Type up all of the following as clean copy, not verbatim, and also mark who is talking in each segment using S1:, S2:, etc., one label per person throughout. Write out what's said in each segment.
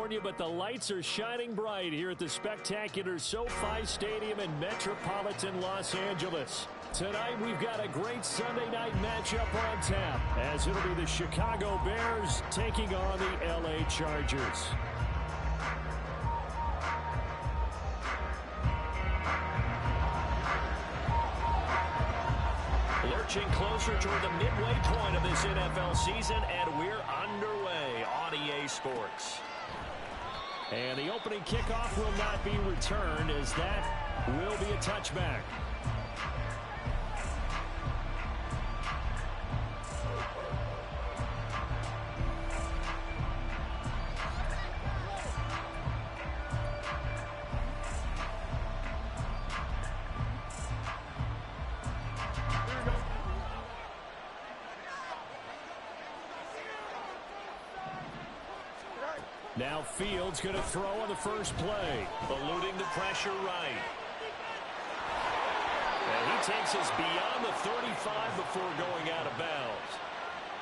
S1: California, but the lights are shining bright here at the spectacular SoFi Stadium in metropolitan Los Angeles. Tonight, we've got a great Sunday night matchup on tap, as it'll be the Chicago Bears taking on the LA Chargers. Lurching closer toward the midway point of this NFL season, and we're underway on EA Sports. And the opening kickoff will not be returned, as that will be a touchback. Now Fields going to throw on the first play, eluding the pressure right. And he takes us beyond the 35 before going out of bounds.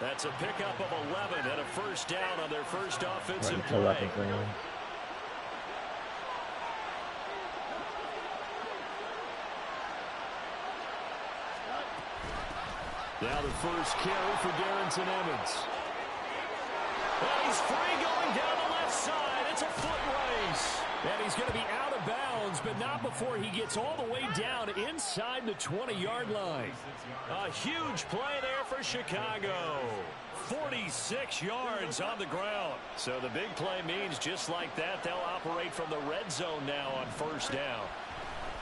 S1: That's a pickup of 11 and a first down on their first offensive play. Now the first carry for Darrington Evans. And he's free going down the left side. It's a foot race. And he's going to be out of bounds, but not before he gets all the way down inside the 20-yard line. A huge play there for Chicago. 46 yards on the ground. So the big play means just like that, they'll operate from the red zone now on first down.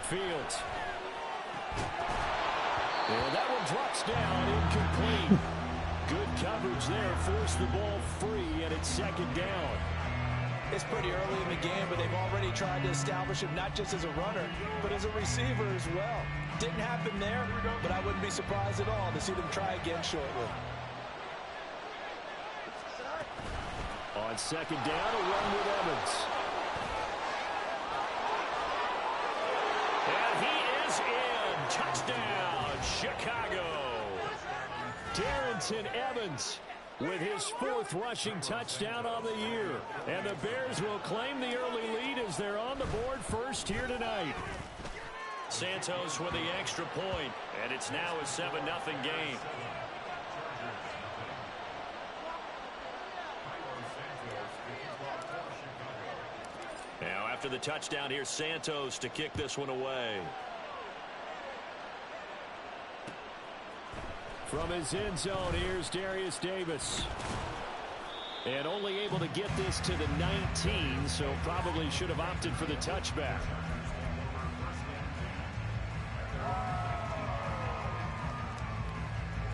S1: Fields. And that one drops down, incomplete. Good coverage there, forced the ball free, and it's second down.
S2: It's pretty early in the game, but they've already tried to establish him not just as a runner, but as a receiver as well. Didn't happen there, but I wouldn't be surprised at all to see them try again shortly.
S1: On second down, a run with Evans. And he is in. Touchdown, Chicago. Darrington Evans with his 4th rushing touchdown on the year. And the Bears will claim the early lead as they're on the board first here tonight. Santos with the extra point, and it's now a 7-0 game. Now after the touchdown, here's Santos to kick this one away. From his end zone, here's Darius Davis. And only able to get this to the 19, so probably should have opted for the touchback.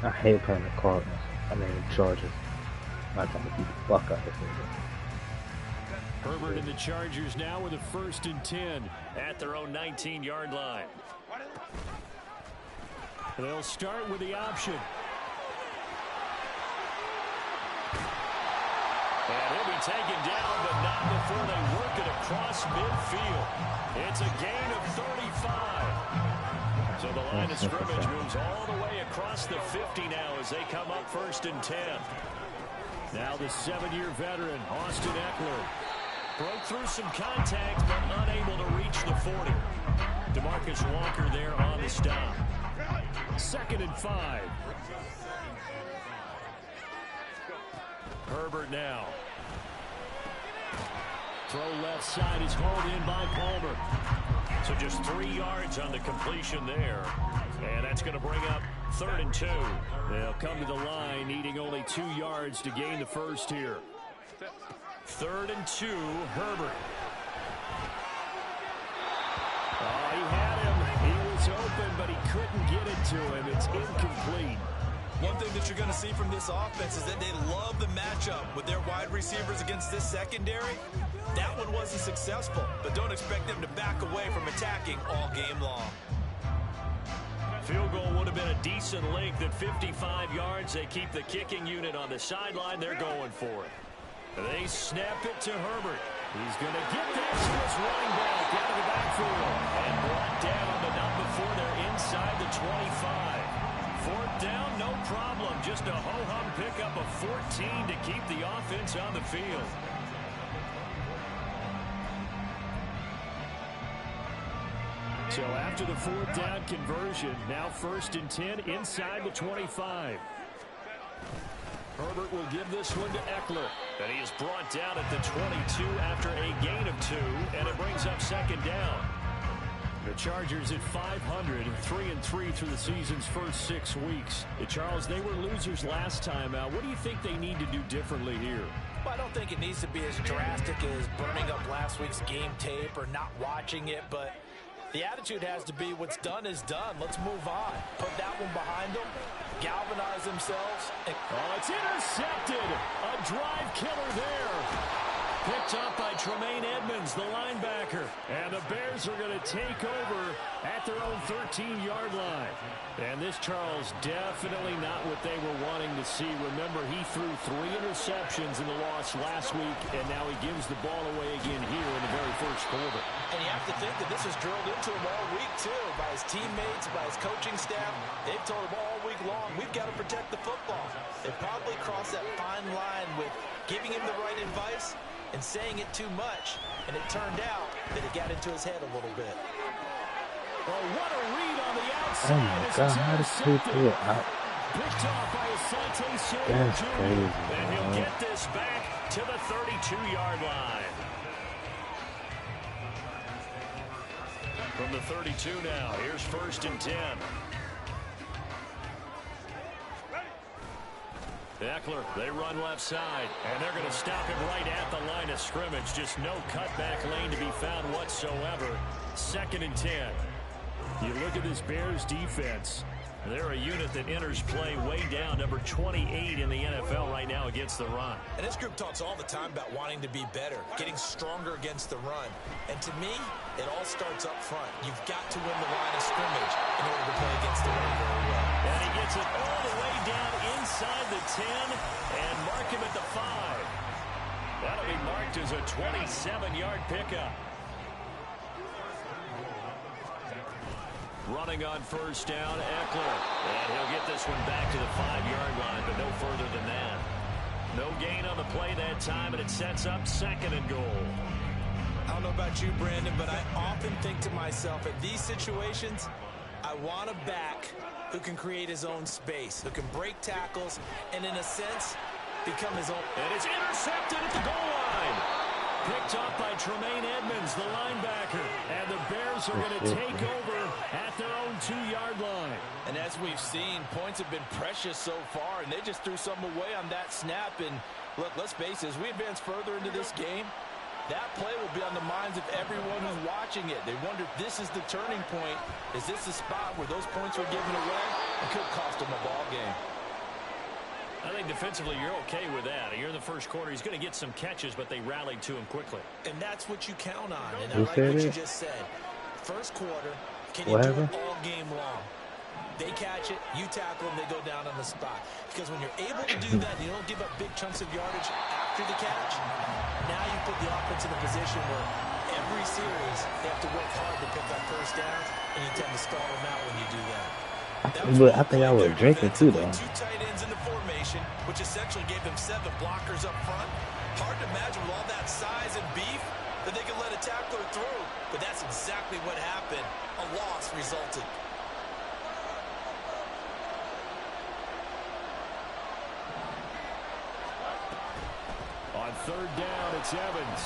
S3: I hate playing the Cardinals. I mean, the Chargers. I'm trying to beat the fuck out of this nigga.
S1: Herbert and the Chargers now with a 1st and 10 at their own 19-yard line. They'll start with the option. And he'll be taken down, but not before they work it across midfield. It's a gain of 35. So the line of scrimmage moves all the way across the 50 now as they come up 1st and 10. Now the 7-year veteran, Austin Eckler. Broke through some contact, but unable to reach the 40. DeMarcus Walker there on the stop. 2nd and 5. Herbert now. Throw left side is hauled in by Palmer. So just 3 yards on the completion there. And that's going to bring up 3rd and 2. They'll come to the line needing only 2 yards to gain the first here. 3rd and 2, Herbert. Oh, he had him. He was open, but he couldn't get it to him. It's incomplete.
S2: One thing that you're going to see from this offense is that they love the matchup with their wide receivers against this secondary. That one wasn't successful, but don't expect them to back away from attacking all game long.
S1: Field goal would have been a decent length at 55 yards. They keep the kicking unit on the sideline. They're going for it. They snap it to Herbert. He's going to get this to his running back out of the backfield. And brought down, but not before they're inside the 25. 4th down, no problem. Just a ho-hum pickup of 14 to keep the offense on the field. So after the 4th down conversion, now 1st and 10 inside the 25. Herbert will give this one to Eckler. And he is brought down at the 22 after a gain of 2, and it brings up 2nd down. The Chargers at 500, 3-3 through the season's first 6 weeks. Charles, they were losers last time out. What do you think they need to do differently here?
S2: Well, I don't think it needs to be as drastic as burning up last week's game tape or not watching it, but the attitude has to be what's done is done. Let's move on. Put that one behind them, galvanize themselves.
S1: Oh, it's intercepted. A drive killer there. Picked up by Tremaine Edmonds, the linebacker. And the Bears are going to take over at their own 13-yard line. And this, Charles, definitely not what they were wanting to see. Remember, he threw 3 interceptions in the loss last week, and now he gives the ball away again here in the very first quarter.
S2: And you have to think that this was drilled into him all week, too, by his teammates, by his coaching staff. They've told him all week long, we've got to protect the football. They probably crossed that fine line with giving him the right advice and saying it too much, and it turned out that it got into his head a little bit.
S1: Oh, what a read on the outside.
S3: Oh my God, how does he do it?
S1: Picked off by Asante Samuel
S3: That's
S1: Jr.
S3: crazy,
S1: And he'll
S3: man.
S1: get this back to the 32-yard line. From the 32 now, here's 1st and 10. Eckler, they run left side, and they're going to stop him right at the line of scrimmage. Just no cutback lane to be found whatsoever. 2nd and 10. You look at this Bears defense. They're a unit that enters play way down, number 28 in the NFL right now against the run.
S2: And this group talks all the time about wanting to be better, getting stronger against the run. And to me, it all starts up front. You've got to win the line of scrimmage in order to play against the run very well.
S1: And he gets it all the way down inside the 10 and mark him at the 5. That'll be marked as a 27-yard pickup. Running on 1st down, Eckler. And he'll get this one back to the 5-yard line, but no further than that. No gain on the play that time, and it sets up 2nd and goal.
S2: I don't know about you, Brandon, but I often think to myself, at these situations, I want a back who can create his own space, who can break tackles, and in a sense, become his own.
S1: And it's intercepted at the goal line. Picked up by Tremaine Edmonds, the linebacker. And the Bears are going to take over at their own 2-yard line.
S2: And as we've seen, points have been precious so far, and they just threw some away on that snap. And look, let's face it, as we advance further into this game, that play will be on the minds of everyone who's watching it. They wonder if this is the turning point. Is this the spot where those points were given away? It could cost them a ball game.
S1: I think defensively you're okay with that. You're in the first quarter. He's going to get some catches, but they rallied to him quickly.
S2: And that's what you count on. And I
S3: You
S2: like
S3: said
S2: what you
S3: it?
S2: just said. First quarter, can you
S3: Whatever.
S2: do it all game long? They catch it, you tackle them, they go down on the spot. Because when you're able to do that, you don't give up big chunks of yardage after the catch. Now you put the offense in a position where every series they have to work hard to pick up first downs, and you tend to stall them out when you do that.
S3: But I think I was drinking too, though.
S2: 2 tight ends in the formation, which essentially gave them 7 blockers up front. Hard to imagine with all that size and beef that they could let a tackler through. But that's exactly what happened. A loss resulted.
S1: On 3rd down, it's Evans.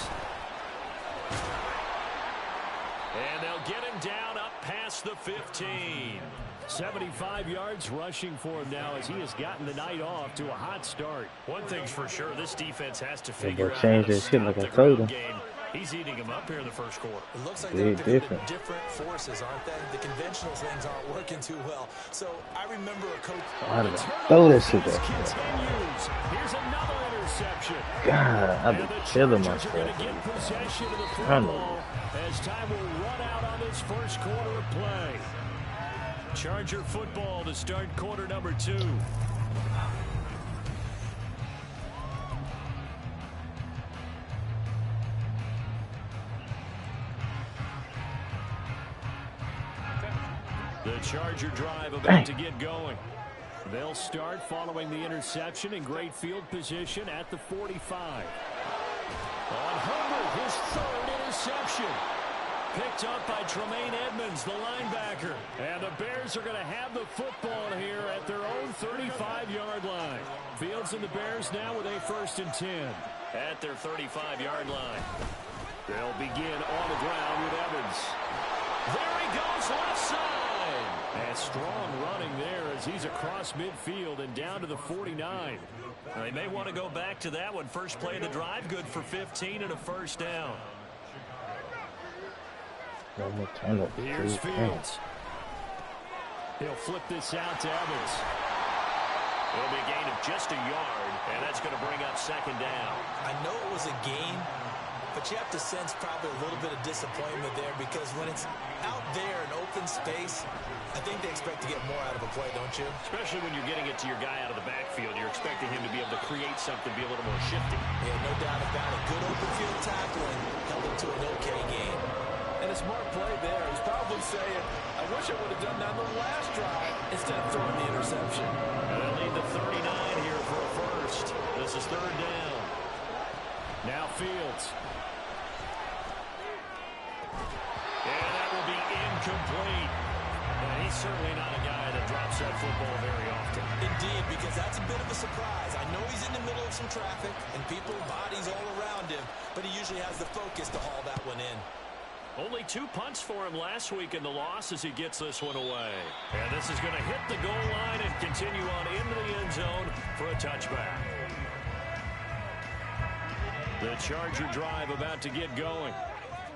S1: And they'll get him down up past the 15. 75 yards rushing for him now as he has gotten the night off to a hot start. One thing's for sure, this defense has to figure out how
S3: change
S1: to
S3: that shit
S1: stop
S3: like I
S1: the
S3: told
S1: ground
S3: him.
S1: game. He's eating him up here in the first quarter.
S2: It looks like
S3: Big
S2: they're
S3: difference.
S2: different forces, aren't they? The conventional things aren't working too well. So I remember a coach.
S3: Why did I throw that shit
S1: This
S3: back there?
S1: continues. Here's another interception.
S3: God, I've
S1: And
S3: been
S1: the
S3: killing
S1: Chargers are going
S3: myself.
S1: to get possession of the
S3: I know.
S1: football as time will run out on this first quarter of play. Charger football to start quarter number 2. The Charger drive about to get going. They'll start following the interception in great field position at the 45. On Herbert, his 3rd interception. picked up by Tremaine Edmonds, the linebacker. And the Bears are going to have the football here at their own 35-yard line. Fields and the Bears now with a 1st and 10. At their 35-yard line. They'll begin on the ground with Evans. There he goes, left side. And strong running there as he's across midfield and down to the 49. They may want to go back to that one. First play of the drive, good for 15 and a 1st down. Here's Fields. He'll flip this out to Evans. It'll be a gain of just a yard, and that's going to bring up 2nd down.
S2: I know it was a gain, but you have to sense probably a little bit of disappointment there because when it's out there in open space, I think they expect to get more out of a play, don't you?
S1: Especially when you're getting it to your guy out of the backfield. You're expecting him to be able to create something, be a little more shifty.
S2: Yeah, no doubt about it. Good open field tackling held him to an okay game.
S4: And a smart play there. He's probably saying, I wish I would have done that on the last drive instead of throwing the interception.
S1: And they'll need the 39 here for a 1st. This is 3rd down. Now Fields. And that will be incomplete. And he's certainly not a guy that drops that football very often.
S2: Indeed, because that's a bit of a surprise. I know he's in the middle of some traffic and people, bodies all around him, but he usually has the focus to haul that one in.
S1: Only 2 punts for him last week in the loss as he gets this one away. And this is going to hit the goal line and continue on into the end zone for a touchback. The Charger drive about to get going.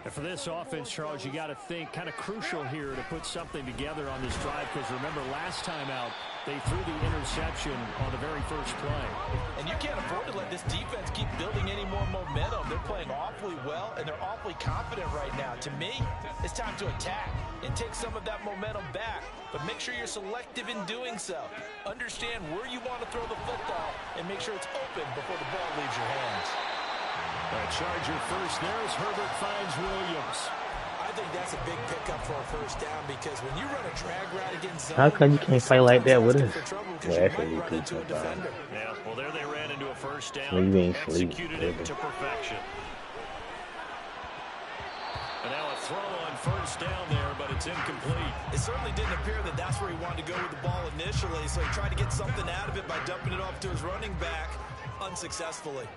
S1: And for this offense, Charles, you got to think kind of crucial here to put something together on this drive because remember last time out they threw the interception on the very first play.
S4: And you can't afford to let this defense keep building any more momentum. They're playing awfully well and they're awfully confident right now. To me, it's time to attack and take some of that momentum back. But make sure you're selective in doing so. Understand where you want to throw the football and make sure it's open before the ball leaves your hands.
S1: Charger first there as Herbert finds Williams.
S2: I think that's a big pickup for a 1st down because when you run a drag route against zone,
S3: how come you can't fight like that with us?
S2: Yeah, actually, you could.
S1: Yeah, well, there they ran into a 1st down.
S3: Well, you ain't
S1: executed it to perfection. And now a throw on 1st down there, but it's incomplete.
S2: It certainly didn't appear that that's where he wanted to go with the ball initially, so he tried to get something out of it by dumping it off to his running back unsuccessfully.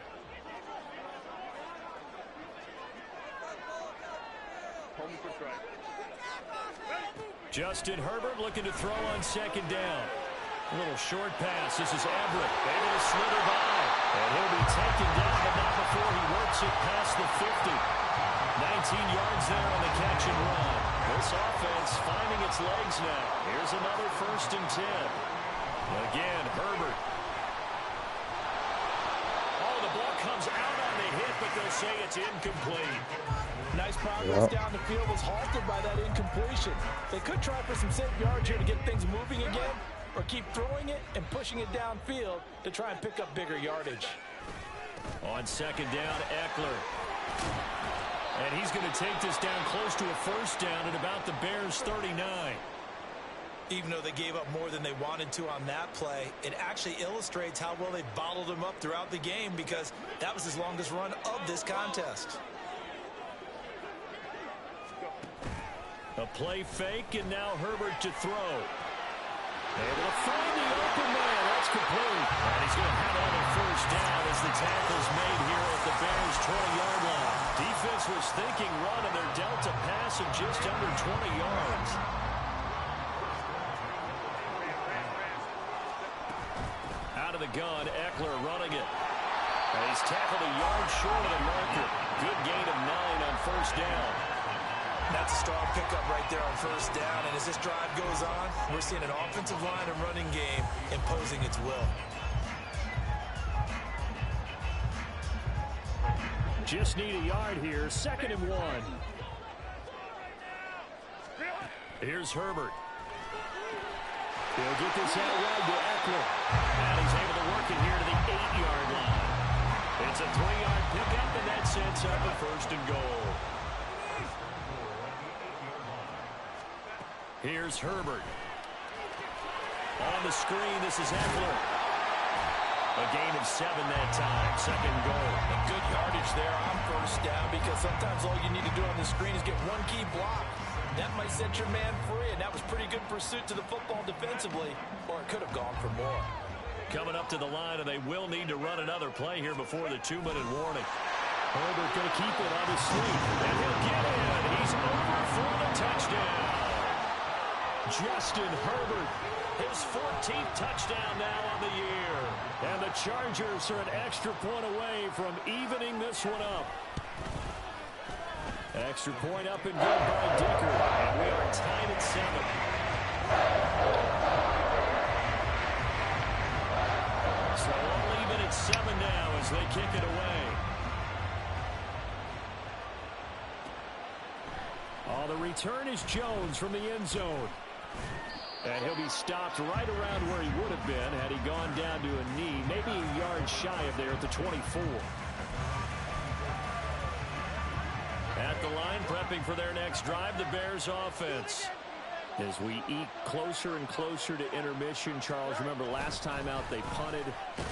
S1: Justin Herbert looking to throw on 2nd down. A little short pass. This is Everett able to slither by. And he'll be taken down, but not before he works it past the 50. 19 yards there on the catch and run. This offense finding its legs now. Here's another 1st and 10. Again, Herbert. Oh, the ball comes out on the hit, but they'll say it's incomplete.
S4: Nice progress down the field was halted by that incompletion. They could try for some safe yards here to get things moving again, or keep throwing it and pushing it downfield to try and pick up bigger yardage.
S1: On 2nd down, Eckler. And he's going to take this down close to a 1st down at about the Bears' 39.
S2: Even though they gave up more than they wanted to on that play, it actually illustrates how well they bottled him up throughout the game because that was his longest run of this contest.
S1: A play fake, and now Herbert to throw. Able to find the open man. That's complete. And he's going to have another 1st down as the tackle's made here at the Bears' 20-yard line. Defense was thinking run, and they're dealt a pass of just under 20 yards. Out of the gun, Eckler running it. And he's tackled a yard short of the marker. Good gain of 9 on 1st down.
S2: That's a strong pickup right there on 1st down. And as this drive goes on, we're seeing an offensive line and running game imposing its will.
S1: Just need a yard here. 2nd and 1. Here's Herbert. He'll get this out wide to Eckler. And he's able to work it here to the 8-yard line. It's a 3-yard pickup, and that sets up a 1st and goal. Here's Herbert. On the screen, this is Eckler. A gain of 7 that time. Second goal.
S4: A good yardage there on first down because sometimes all you need to do on the screen is get one key block. That might set your man free, and that was pretty good pursuit to the football defensively, or it could have gone for more.
S1: Coming up to the line, and they will need to run another play here before the 2-minute warning. Herbert going to keep it on his sleeve, and he'll get in. He's over for the touchdown. Justin Herbert, his 14th touchdown now on the year. And the Chargers are an extra point away from evening this one up. Extra point up and good by Dicker, and we are tied at 7. So we'll leave it at 7 now as they kick it away. Oh, the return is Jones from the end zone. And he'll be stopped right around where he would have been had he gone down to a knee, maybe a yard shy of there at the 24. At the line, prepping for their next drive, the Bears offense. As we eke closer and closer to intermission, Charles, remember last time out they punted.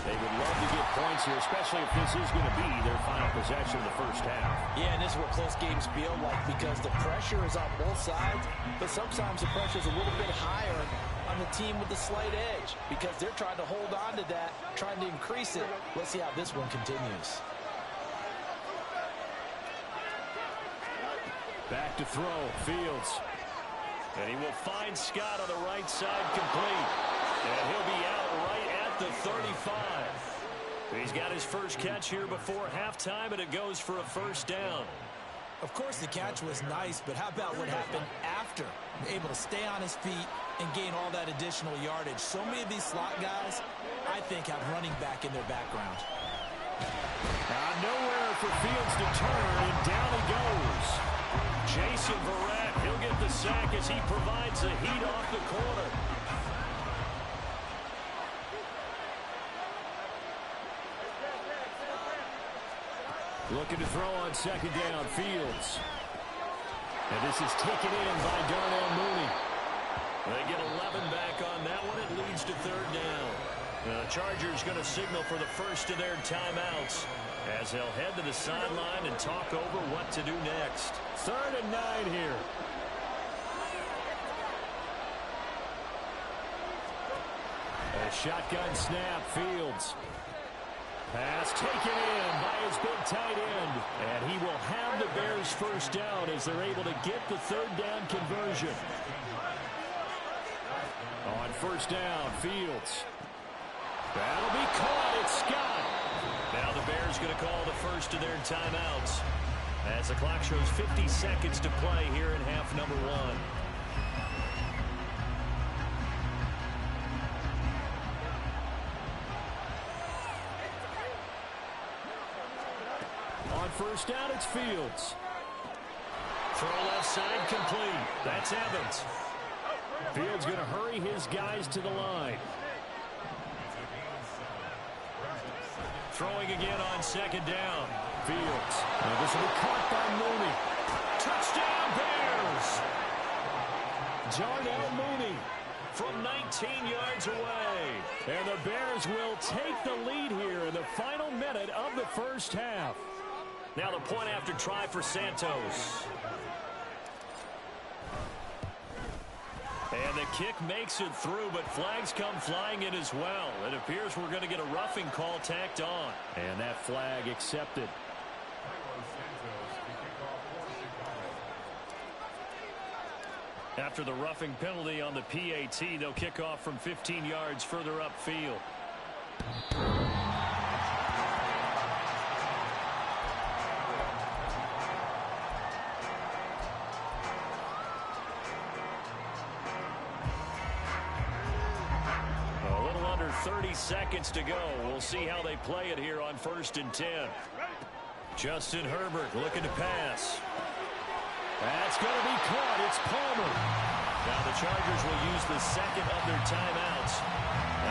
S1: They would love to get points here, especially if this is going to be their final possession of the first half.
S4: Yeah, and this is what close games feel like because the pressure is on both sides, but sometimes the pressure is a little bit higher on the team with the slight edge because they're trying to hold on to that, trying to increase it. Let's see how this one continues.
S1: Back to throw, Fields. And he will find Scott on the right side complete. And he'll be out right at the 35. He's got his first catch here before halftime, and it goes for a first down.
S4: Of course, the catch was nice, but how about what happened after? Able to stay on his feet and gain all that additional yardage. So many of these slot guys, I think, have running back in their background.
S1: Nowhere for Fields to turn, and down he goes. Jason Verrett, he'll get the sack as he provides the heat off the corner. Looking to throw on second down, Fields. And this is taken in by Darnell Mooney. They get 11 back on that one. It leads to third down. The Chargers going to signal for the first of their timeouts as they'll head to the sideline and talk over what to do next. 3rd and 9 here. A shotgun snap, Fields. Pass taken in by his big tight end. And he will have the Bears first down as they're able to get the third down conversion. On first down, Fields. That'll be caught. It's Scott. Now the Bears going to call the first of their timeouts as the clock shows 50 seconds to play here in half number 1. On first down, it's Fields. Throw left side complete. That's Evans. Fields going to hurry his guys to the line. Throwing again on second down. Fields. Now this will be caught by Mooney. Touchdown Bears! Darnell Mooney from 19 yards away. And the Bears will take the lead here in the final minute of the first half. Now the point after try for Santos. And the kick makes it through, but flags come flying in as well. It appears we're going to get a roughing call tacked on. And that flag accepted. After the roughing penalty on the PAT, they'll kick off from 15 yards further upfield. A little under 30 seconds to go. We'll see how they play it here on 1st and 10. Justin Herbert looking to pass. That's going to be caught. It's Palmer. Now the Chargers will use the second of their timeouts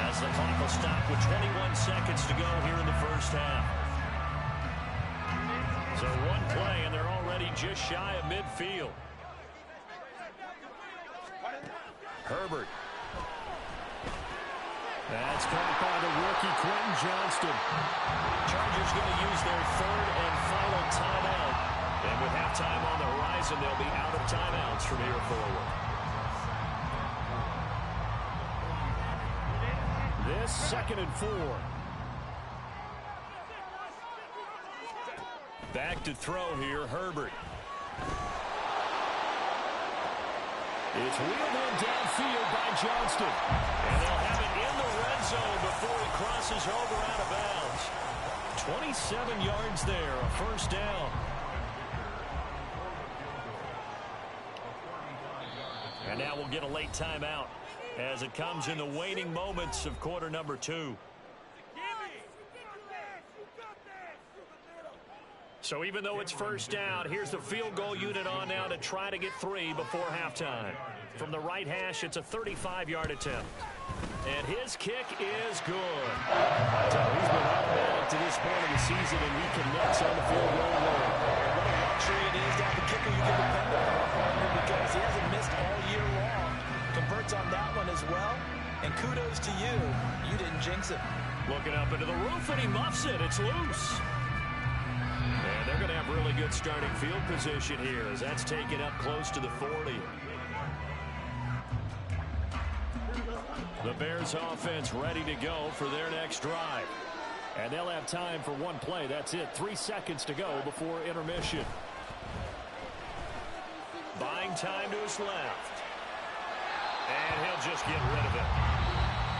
S1: as the clock will stop with 21 seconds to go here in the first half. So one play, and they're already just shy of midfield. That's caught by the rookie Quentin Johnston. Chargers going to use their third and final timeout. And with halftime on the horizon, they'll be out of timeouts from here forward. This 2nd and 4. Back to throw here, Herbert. It's wheeled in downfield by Johnston. And they'll have it in the red zone before he crosses over out of bounds. 27 yards there, a first down. And now we'll get a late timeout as it comes in the waning moments of quarter number 2. So even though it's first down, here's the field goal unit on now to try to get 3 before halftime. From the right hash, it's a 35-yard attempt. And his kick is good. So he's been automatic to this point of the season, and he connects on the field goal line.
S4: What a luxury it is to have a kicker you can depend upon, partner, because he hasn't missed all year long. Converts on that one as well. And kudos to you. You didn't jinx it.
S1: Looking up into the roof, and he muffs it. It's loose. And they're going to have really good starting field position here as that's taken up close to the 40. The Bears offense ready to go for their next drive. And they'll have time for one play. That's it. 3 seconds to go before intermission. Buying time to his left. And he'll just get rid of it.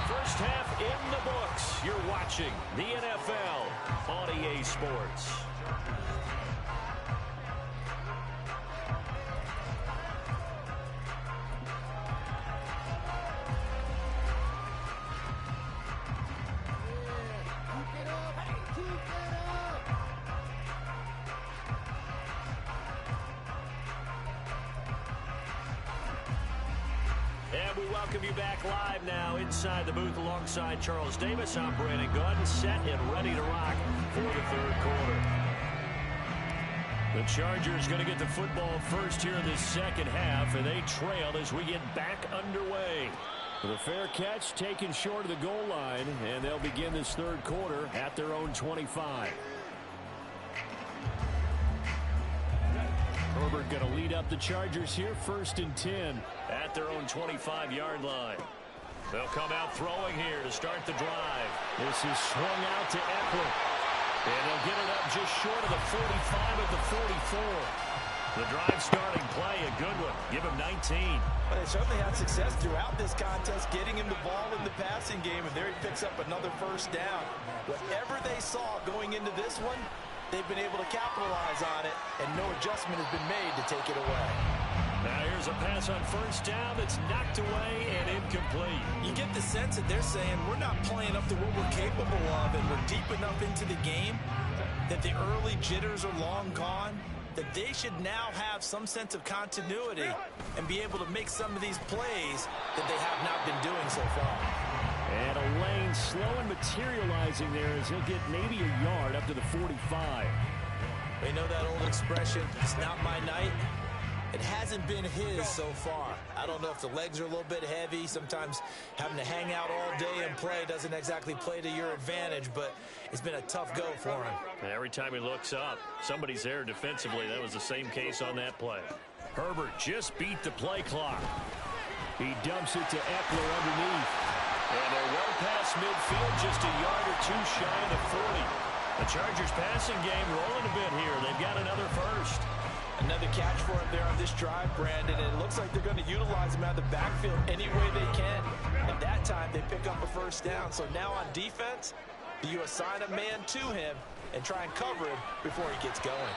S1: First half in the books. You're watching the NFL on EA Sports. And we welcome you back live now inside the booth alongside Charles Davis. I'm Brandon Gordon, set and ready to rock for the third quarter. The Chargers going to get the football first here in this second half, and they trail as we get back underway. The fair catch taken short of the goal line, and they'll begin this third quarter at their own 25. Herbert going to lead up the Chargers here, 1st and 10 at their own 25-yard line. They'll come out throwing here to start the drive. This is swung out to Eckler. And they'll get it up just short of the 45 at the 44. The drive starting play, a good one. Give him 19.
S4: Well, they certainly had success throughout this contest, getting him the ball in the passing game, and there he picks up another first down. Whatever they saw going into this one, they've been able to capitalize on it, and no adjustment has been made to take it away.
S1: Now here's a pass on first down that's knocked away and incomplete.
S4: You get the sense that they're saying we're not playing up to what we're capable of, and we're deep enough into the game that the early jitters are long gone, that they should now have some sense of continuity and be able to make some of these plays that they have not been doing so far.
S1: And a lane slow and materializing there as he'll get maybe a yard up to the 45.
S4: They know that old expression, it's not my night. It hasn't been his so far. I don't know if the legs are a little bit heavy. Sometimes having to hang out all day and play doesn't exactly play to your advantage, but it's been a tough go for him.
S1: And every time he looks up, somebody's there defensively. That was the same case on that play. Herbert just beat the play clock. He dumps it to Eckler underneath. And they're well past midfield, just a yard or two shy of the 40. The Chargers passing game rolling a bit here. They've got another first.
S4: Another catch for him there on this drive, Brandon, and it looks like they're going to utilize him out of the backfield any way they can. And that time they pick up a first down. So now on defense, do you assign a man to him and try and cover him before he gets going?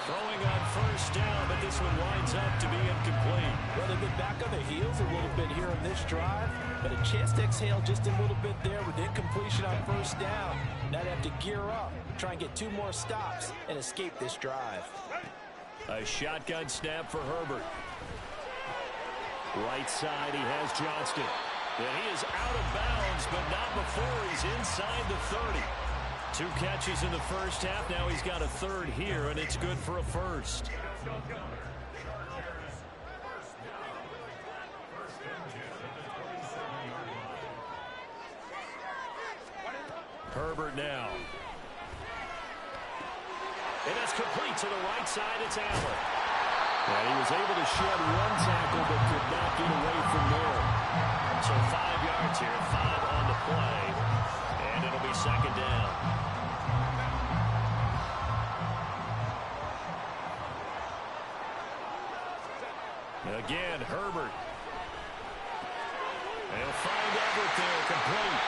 S1: Throwing on first down, but this one winds up to be incomplete.
S4: Well, they've been back on their heels a little bit here on this drive, but a chance to exhale just a little bit there with incompletion on first down. Now they have to gear up, try and get 2 more stops, and escape this drive.
S1: A shotgun snap for Herbert. Right side, he has Johnston. And he is out of bounds, but not before he's inside the 30. 2 catches in the first half. Now he's got a third here, and it's good for a first. Herbert now. And it's complete to the right side. It's Allen. And he was able to shed one tackle but could not get away from there. So 5 yards here, 5 on the play. And it'll be second down. Again, Herbert. They'll find Everett there, complete.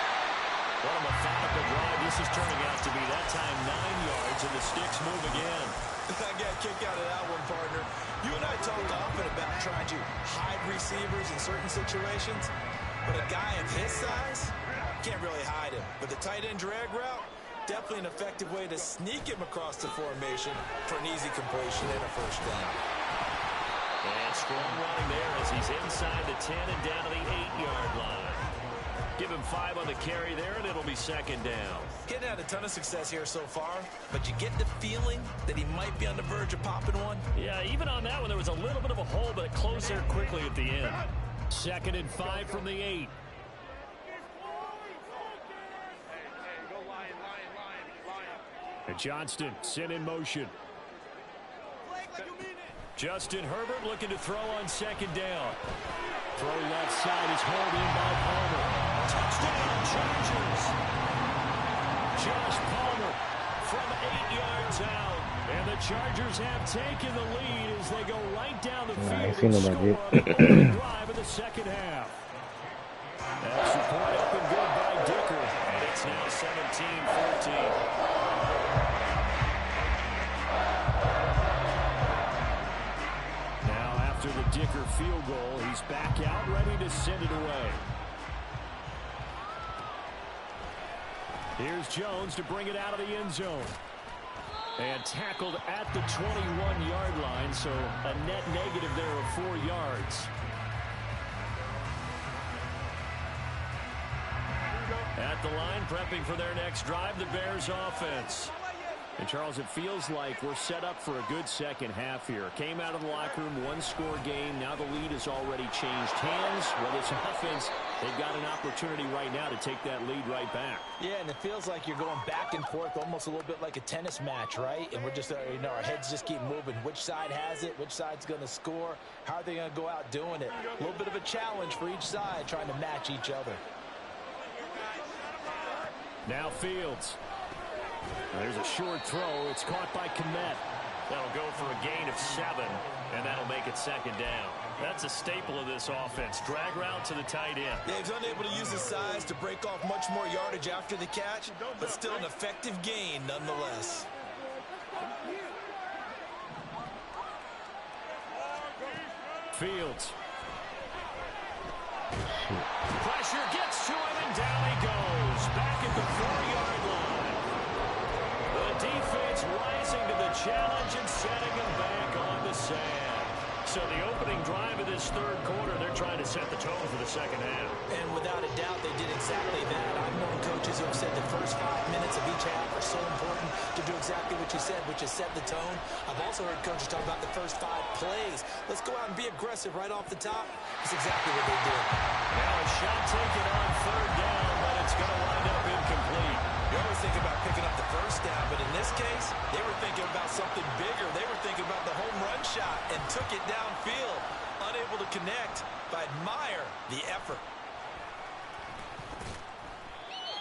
S1: What a methodical drive. This is turning out to be that time 9 yards, and the sticks move again.
S2: I got a kick out of that one, partner. You and I talk often about trying to hide receivers in certain situations, but a guy of his size can't really hide him. But the tight end drag route, definitely an effective way to sneak him across the formation for an easy completion and a first down.
S1: And strong running there as he's inside the 10 and down to the 8-yard line. Give him 5 on the carry there, and it'll be second down.
S2: Getting had a ton of success here so far, but you get the feeling that he might be on the verge of popping one.
S1: Yeah, even on that one, there was a little bit of a hole, but it closed there quickly at the end. Second and 5 from the 8. And Johnston sent in motion. Justin Herbert looking to throw on second down. Throw left side is hauled in by Palmer. Touchdown, Chargers. Josh Palmer from 8 yards out. And the Chargers have taken the lead as they go right down the field and score on the opening drive of the second half. Extra point up and good by Dicker. And it's now 17-14. After the Dicker field goal, he's back out, ready to send it away. Here's Jones to bring it out of the end zone. And tackled at the 21-yard line, so a net negative there of 4 yards. At the line, prepping for their next drive, the Bears offense. And, Charles, it feels like we're set up for a good second half here. Came out of the locker room, one-score game. Now the lead has already changed hands. Well, this offense, they've got an opportunity right now to take that lead right back.
S4: Yeah, and it feels like you're going back and forth almost a little bit like a tennis match, right? And we're just, our heads just keep moving. Which side has it? Which side's going to score? How are they going to go out doing it? A little bit of a challenge for each side trying to match each other.
S1: Now Fields. There's a short throw. It's caught by Kmet. That'll go for a gain of 7, and that'll make it second down. That's a staple of this offense. Drag route to the tight end.
S2: Yeah, he's unable to use his size to break off much more yardage after the catch, but still an effective gain nonetheless.
S1: Fields. Pressure gets to him, and down he goes. Back at the 4-yard line. The defense rising to the challenge and setting him back on the sand. So the opening drive of this third quarter, they're trying to set the tone for the second half.
S4: And without a doubt, they did exactly that. I've known coaches who have said the first 5 minutes of each half are so important to do exactly what you said, which is set the tone. I've also heard coaches talk about the first 5 plays. Let's go out and be aggressive right off the top. That's exactly what they did.
S1: Now a shot taken on third down, but it's going to wind up incomplete.
S2: You always think about picking up the first down, but in this case, they were thinking about something bigger. They were thinking about the home run shot and took it downfield. Unable to connect, but admire the effort.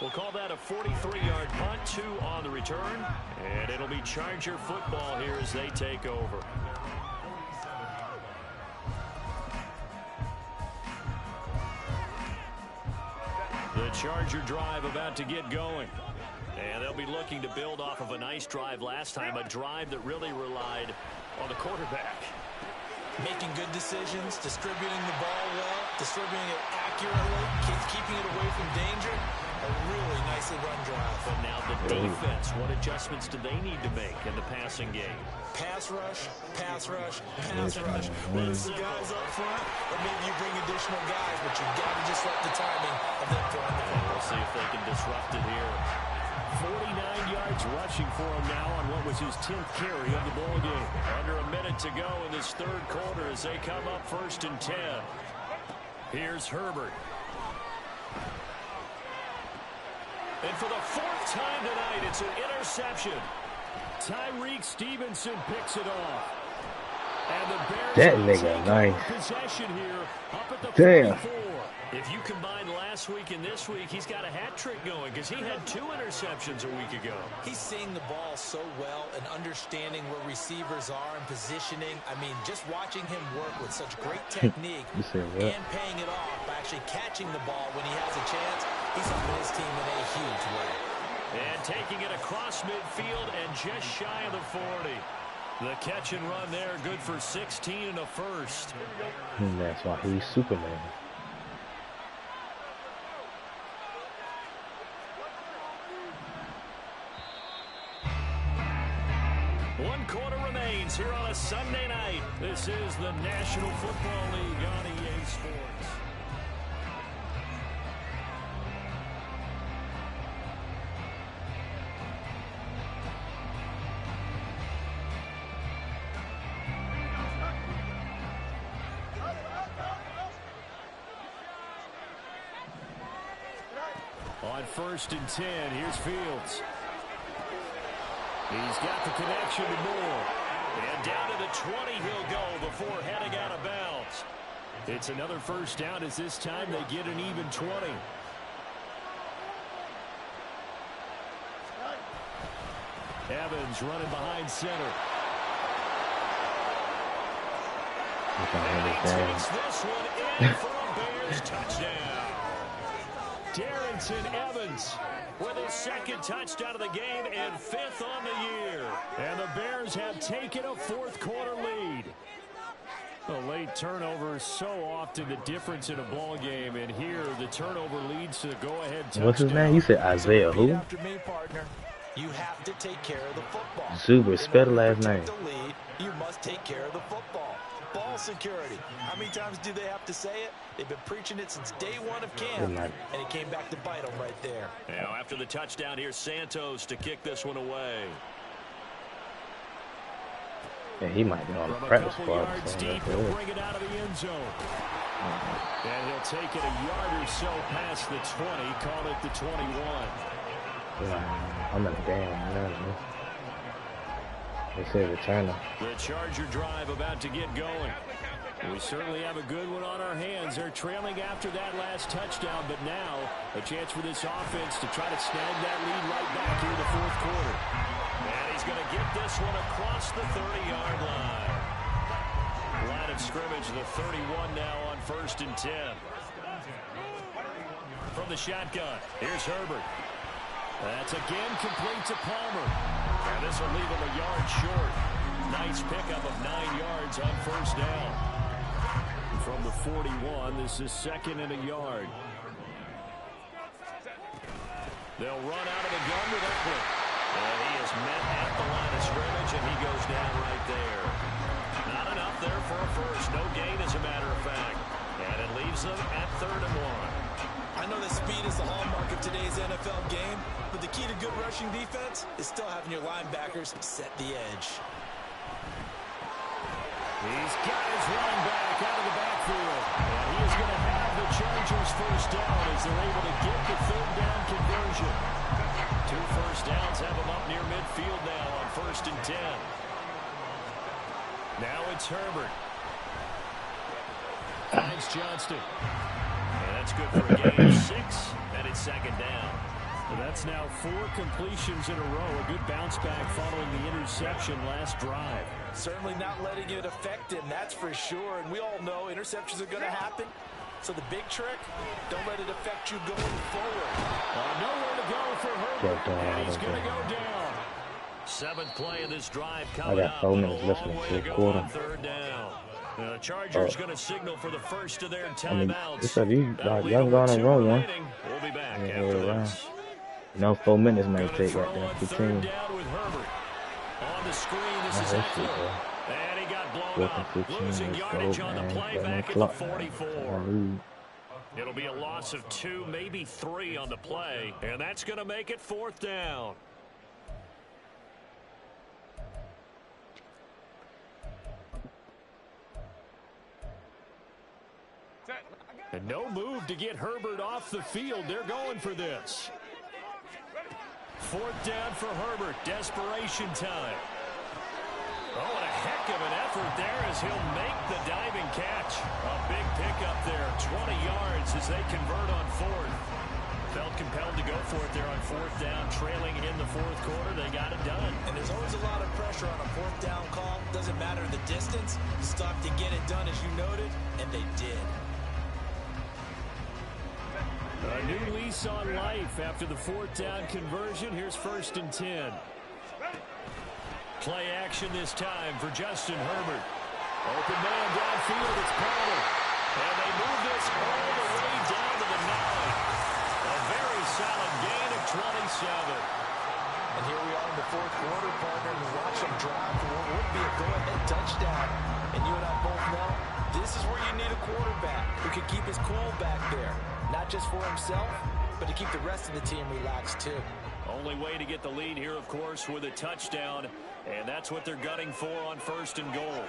S1: We'll call that a 43-yard punt, 2 on the return, and it'll be Charger football here as they take over. The Charger drive about to get going. And they'll be looking to build off of a nice drive last time, a drive that really relied on the quarterback.
S2: Making good decisions, distributing the ball well, distributing it accurately, keeping it away from danger. A really nicely run drive.
S1: But now the defense, what adjustments do they need to make in the passing game?
S2: Pass rush, pass rush, pass rush. Whether it's the guys up front, or maybe you bring additional guys, but you've got to disrupt the timing of them throwing the ball.
S1: We'll see if they can disrupt it here. 49 yards rushing for him now on what was his 10th carry of the ball game. Under a minute to go in this third quarter as they come up 1st and 10. Here's Herbert. And for the fourth time tonight, it's an interception. Tyreek Stevenson picks it off. And the Bears
S3: That nigga nice.
S1: Possession here up at the
S3: Damn.
S1: 44. If you combine last week and this week, he's got a hat trick going because he had 2 interceptions a week ago.
S4: He's seeing the ball so well and understanding where receivers are and positioning. I mean, just watching him work with such great technique and paying it off by actually catching the ball when he has a chance, he's helping his team in a huge way.
S1: And taking it across midfield and just shy of the 40. The catch and run there, good for 16 and a first.
S3: And that's why he's Superman.
S1: One quarter remains here on a Sunday night. This is the National Football League on EA Sports. On 1st and 10, here's Fields. He's got the connection to Moore. And down to the 20 he'll go before heading out of bounds. It's another first down as this time they get an even 20. Evans running behind center. And he takes this one in for a Bears touchdown. Darrington Evans with his 2nd touchdown of the game and 5th on the year. And the Bears have taken a 4th quarter lead. A late turnover is so often the difference in a ball game, and here the turnover leads to the go-ahead touchdown.
S3: What's his name? You said Isaiah who?
S4: After me, partner. You have to take care of the football.
S3: Zuber, spell the last name.
S4: The lead, you must take care of the football. Ball security. How many times do they have to say it? They've been preaching it since day 1 of camp, and it came back to bite them right there.
S1: Now after the touchdown, here's Santos to kick this one away.
S3: Yeah, he might be on the practice squad.
S1: Deep, he'll bring it out of the end zone. And he'll take it a yard or so past the 20, call it the 21.
S3: Yeah, I'm in a damn man. They say returner.
S1: The Charger drive about to get going. We certainly have a good one on our hands. They're trailing after that last touchdown, but now a chance for this offense to try to snag that lead right back here in the 4th quarter. And he's going to get this one across the 30-yard line. Line of scrimmage, the 31 now on 1st and 10. From the shotgun, here's Herbert. That's again complete to Palmer. And this will leave him a yard short. Nice pickup of 9 yards on 1st down. From the 41, this is 2nd and a yard. They'll run out of the gun with Eckler. And he is met at the line of scrimmage, and he goes down right there. Not enough there for a first. No gain, as a matter of fact. And it leaves them at 3rd and 1.
S4: I know that speed is the hallmark of today's NFL game, but the key to good rushing defense is still having your linebackers set the edge.
S1: He's got his running back out of the backfield. And he is going to have the Chargers first down as they're able to get the 3rd down conversion. 2 first downs have them up near midfield now on 1st and 10. Now it's Herbert. Finds Johnston. And that's good for a gain of 6, and it's 2nd down. Well, that's now 4 completions in a row. A good bounce back following the interception last drive.
S4: Certainly not letting it affect him, that's for sure. And we all know interceptions are going to happen. So the big trick, don't let it affect you going forward.
S1: Nowhere to go for Herbert, and he's going to go down. 7th play of this drive coming up.
S3: I got 4 minutes left in the 4th quarter.
S1: 3rd down. The Chargers going to signal for the first of their timeouts.
S3: It's like y'all go on and roll one.
S1: We'll be back
S3: after
S1: this.
S3: No, 4 minutes might take right there. 15.
S1: On the screen, this is Eckler. And he got blown up. Losing yardage on the play back at the 44. It'll be a loss of 2, maybe 3 on the play. And that's going to make it 4th down. And no move to get Herbert off the field. They're going for this. 4th down for Herbert. Desperation time. Oh, and a heck of an effort there as he'll make the diving catch. A big pickup there. 20 yards as they convert on 4th. Felt compelled to go for it there on 4th down, trailing in the 4th quarter. They got it done.
S4: And there's always a lot of pressure on a 4th down call. Doesn't matter the distance. Stop to get it done, as you noted, and they did.
S1: A new lease on life after the 4th down conversion. Here's 1st and 10. Play action this time for Justin Herbert. Open man downfield. It's Palmer. And they move this all the way down to the 9. A very solid gain of 27.
S4: And here we are in the 4th quarter, partner, and watch them drive for what would be a go-ahead touchdown. And you and I both know this is where you need a quarterback who can keep his cool back there. Not just for himself, but to keep the rest of the team relaxed too.
S1: Only way to get the lead here, of course, with a touchdown. And that's what they're gunning for on 1st and goal.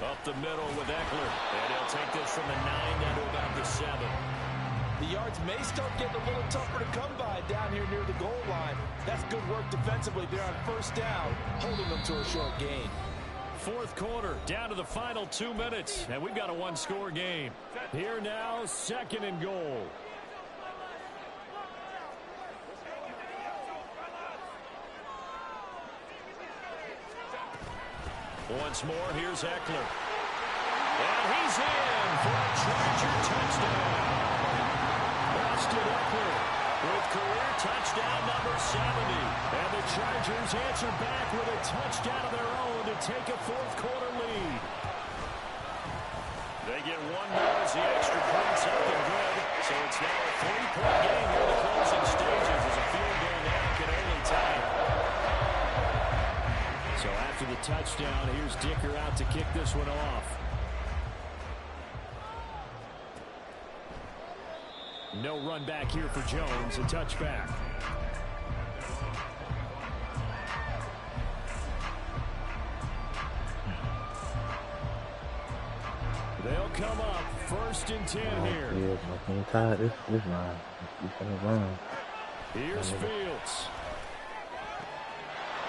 S1: Up the middle with Eckler. And he'll take this from the 9 down to about the 7.
S4: The yards may start getting a little tougher to come by down here near the goal line. That's good work defensively there on 1st down, holding them to a short gain.
S1: 4th quarter, down to the final 2 minutes, and we've got a 1-score game. Here now, 2nd and goal. Once more, here's Eckler. And he's in for a Charger touchdown. Austin Eckler with career touchdown number 70. And the Chargers answer back with a touchdown of their own to take a 4th quarter lead. They get one more as the extra point's up and good. So it's now a 3-point game here in the closing stages as a field goal now can only tie it. So after the touchdown, here's Dicker out to kick this one off. No run back here for Jones, a touchback. They'll come up 1st and 10 here.
S3: This line. He's going to run.
S1: Here's Fields.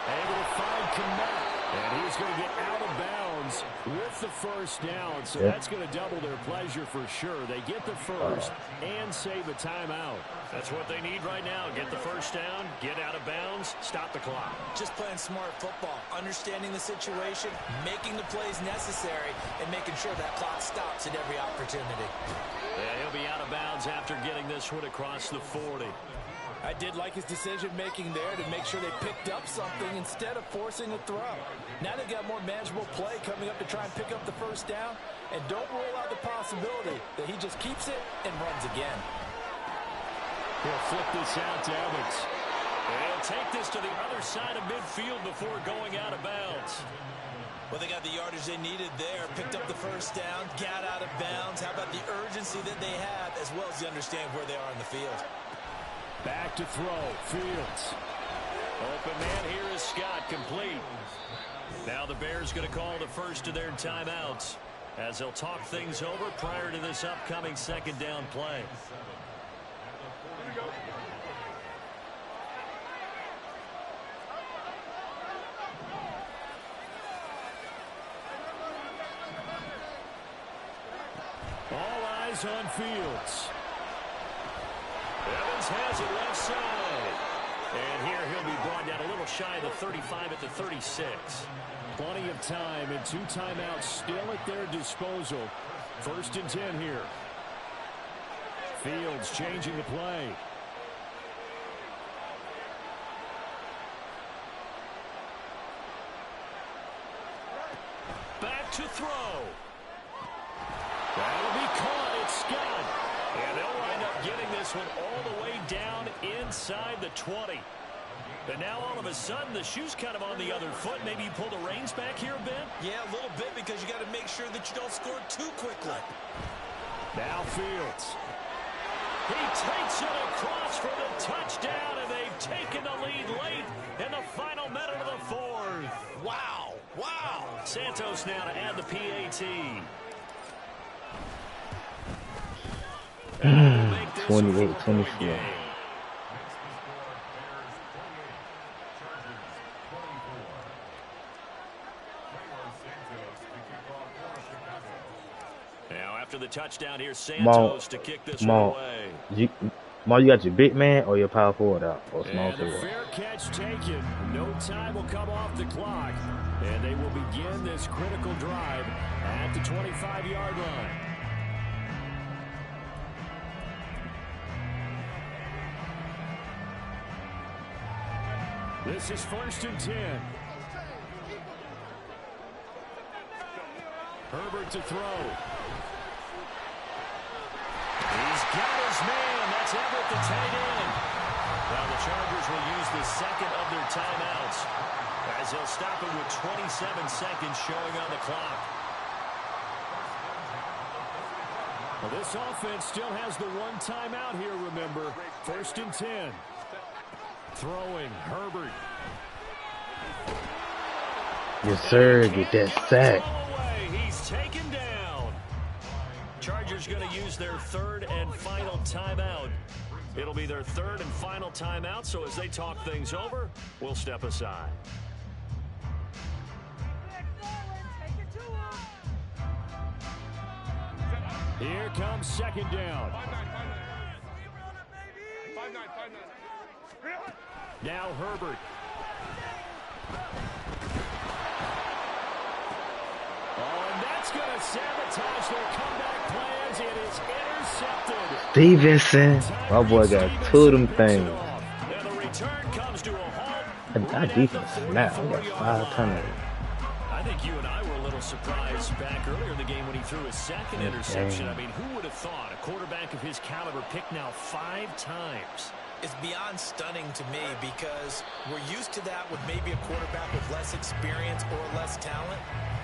S1: Able to find Kmet. And he's going to get out of bounds with the 1st down. So that's going to double their pleasure for sure. They get the 1st and save a timeout. That's what they need right now. Get the 1st down, get out of bounds, stop the clock.
S4: Just playing smart football, understanding the situation, making the plays necessary, and making sure that clock stops at every opportunity.
S1: Yeah, he'll be out of bounds after getting this one across the 40.
S4: I did like his decision-making there to make sure they picked up something instead of forcing a throw. Now they've got more manageable play coming up to try and pick up the 1st down. And don't rule out the possibility that he just keeps it and runs again.
S1: He'll flip this out to Evans. And he'll take this to the other side of midfield before going out of bounds.
S4: Well, they got the yardage they needed there. Picked up the 1st down, got out of bounds. How about the urgency that they have as well as they understand where they are in the field?
S1: Back to throw, Fields. Open man here is Scott, complete. Now the Bears going to call the first of their timeouts as they'll talk things over prior to this upcoming 2nd down play. All eyes on Fields. Evans has it left side. And here he'll be brought down a little shy of the 35 at the 36. Plenty of time and 2 timeouts still at their disposal. 1st and 10 here. Fields changing the play. Back to throw. That'll be caught. It's Scott. And they'll wind up getting this one all the way down inside the 20. But now all of a sudden the shoe's kind of on the other foot. Maybe you pull the reins back here a bit?
S4: Yeah, a little bit because you got to make sure that you don't score too quickly.
S1: Now Fields. He takes it across for the touchdown, and they've taken the lead late in the final minute of the 4th.
S4: Wow. Wow.
S1: Santos now to add the PAT.
S3: 28-24.
S1: Now after the touchdown here, Santos to kick this one away.
S3: You got your big man or your power forward out or small
S1: And the
S3: forward?
S1: fair catch taken. No time will come off the clock. And they will begin this critical drive at the 25-yard line. This is 1st and 10. Herbert to throw. He's got his man. That's Everett, the tight end. Now the Chargers will use the second of their timeouts as they'll stop it with 27 seconds showing on the clock. Well, this offense still has the one timeout here, remember. 1st and 10. Throwing, Herbert.
S3: Yes, sir. Get that sack.
S1: He's taken down. Chargers going to use their third and final timeout. It'll be their third and final timeout, so as they talk things over, we'll step aside. Here comes 2nd down. Now Herbert. Oh, and that's going to sabotage their comeback plans. It is intercepted.
S3: Stevenson. My boy got 2 of them things.
S1: And the return comes to a halt.
S3: Our defense snap. We got 5 turnovers.
S1: I think you and I were a little surprised back earlier in the game when he threw his second interception.
S3: Dang.
S1: I mean, who would have thought a quarterback of his caliber picked now 5 times?
S4: It's beyond stunning to me because we're used to that with maybe a quarterback with less experience or less talent.